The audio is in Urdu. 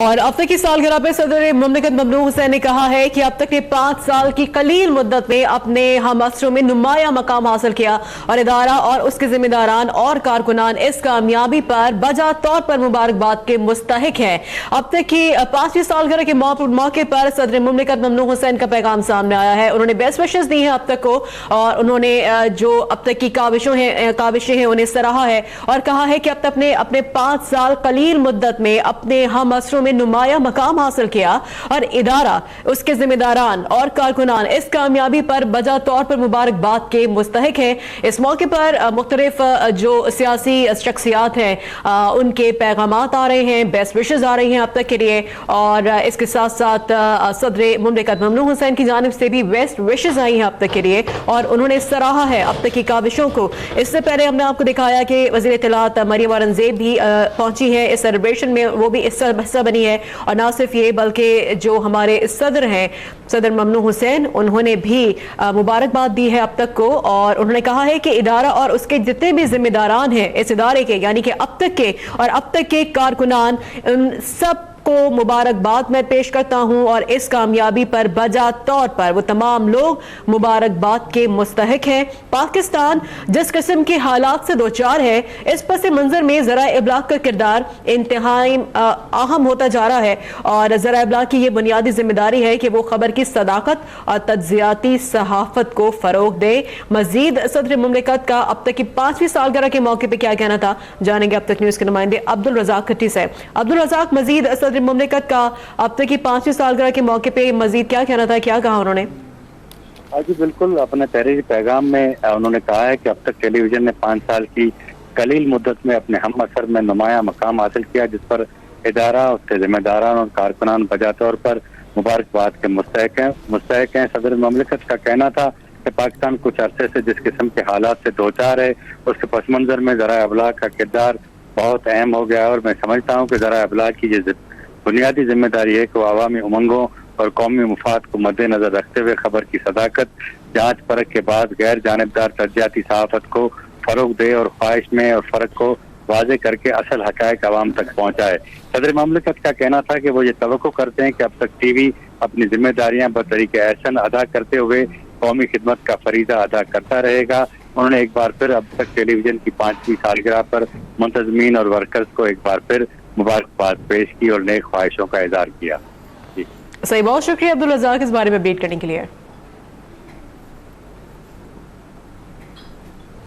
اور اب تک کی سالگرہ پر صدر مملکت ممنون حسین نے کہا ہے کہ اب تک نے 5 سال کی قلیل مدت میں اپنے ہم عصروں میں نمایاں مقام حاصل کیا اور ادارہ اور اس کے ذمہ داران اور کارکنان اس کامیابی پر بجا طور پر مبارکباد کے مستحق ہیں۔ اب تک کی 5ویں سالگرہ کے موقع پر صدر مملکت ممنون حسین کا پیغام سامنے آیا ہے۔ انہوں نے بیسٹ وشز دی ہیں اب تک کو، اور انہوں نے جو اب تک کی کاوشیں ہیں انہیں سراہا ہے اور کہا ہے کہ اب تک نے اپنے 5 سال قلیل مدت میں اپنے ہم عصروں میں نمایاں مقام حاصل کیا اور ادارہ اس کے ذمہ داران اور کارکنان اس کامیابی پر بجا طور پر مبارکباد کے مستحق ہیں۔ اس موقع پر مختلف جو سیاسی شخصیات ہیں ان کے پیغامات آ رہے ہیں، بیسٹ وشز آ رہی ہیں اب تک کے لیے، اور اس کے ساتھ ساتھ صدر مملکت ممنون حسین کی جانب سے بھی بیسٹ وشز آئی ہیں اب تک کے لیے، اور انہوں نے سراہا ہے اب تک کی کاوشوں کو۔ اس سے پہلے ہم نے آپ کو دکھایا کہ وزیر اطلاعات مریم اورنگزیب بھی پہنچی ہیں اس سیلیبریشن میں، وہ بھی حصہ بنی ہے، اور نہ صرف یہ بلکہ جو ہمارے صدر ہیں صدر ممنون حسین، انہوں نے بھی مبارکباد دی ہے اب تک کو، اور انہوں نے کہا ہے کہ ادارہ اور اس کے جتنے بھی ذمہ داران ہیں اس ادارے کے، یعنی کہ اب تک کے اور اب تک کے کارکنان، ان سب کو مبارکباد میں پیش کرتا ہوں، اور اس کامیابی پر بجا طور پر وہ تمام لوگ مبارکباد کے مستحق ہیں۔ پاکستان جس قسم کے حالات سے دوچار ہے، اس پس منظر میں ذرائع ابلاغ کا کردار انتہائی اہم ہوتا جا رہا ہے، اور ذرائع ابلاغ کی یہ بنیادی ذمہ داری ہے کہ وہ خبر کی صداقت اور تجزیاتی صحافت کو فروغ دے۔ مزید صدر مملکت کا اب تک کی 5ویں سالگرہ کے موقع پہ کیا کہنا تھا، جانیں گے اب تک نیوز کے نمائندے عبدالرزاق کھٹی سے۔ عبدالرزاق، مزید صدر مملکت کا اب تک کی 5ویں سالگرہ کے موقع پہ مزید کیا کہنا تھا، کیا کہا انہوں نے؟ جی بالکل، اپنے تحریری پیغام میں انہوں نے کہا ہے کہ اب تک ٹیلی ویژن نے 5 سال کی قلیل مدت میں اپنے ہم عصر میں نمایاں مقام حاصل کیا، جس پر ادارہ، اس کے ذمہ داران اور کارکنان بجا طور پر مبارکباد کے مستحق ہیں۔ صدر مملکت کا کہنا تھا کہ پاکستان کچھ عرصے سے جس قسم کے حالات سے دوچار ہے، اس کے پس منظر میں ذرائع ابلاغ کا کردار بہت اہم ہو گیا ہے، اور میں سمجھتا ہوں کہ ذرائع ابلاغ کی یہ بنیادی ذمہ داری ہے کہ وہ عوامی امنگوں اور قومی مفاد کو مد نظر رکھتے ہوئے خبر کی صداقت، جانچ پرکھ کے بعد غیر جانبدار تجزیاتی صحافت کو فروغ دے اور خواہش میں اور فرق کو واضح کر کے اصل حقائق عوام تک پہنچائے۔ صدر مملکت کا کہنا تھا کہ وہ یہ توقع کرتے ہیں کہ اب تک ٹی وی اپنی ذمہ داریاں بطریق احسن ادا کرتے ہوئے قومی خدمت کا فریضہ ادا کرتا رہے گا۔ انہوں نے ایک بار پھر اب تک ٹیلی ویژن کی 5ویں سالگرہ پر منتظمین اور ورکرز کو ایک بار پھر مبارکباد پیش کی اور نیک خواہشوں کا اظہار کیا۔ صحیح، بہت شکریہ عبدالرزاق اس بارے میں اپڈیٹ کرنے کے لیے۔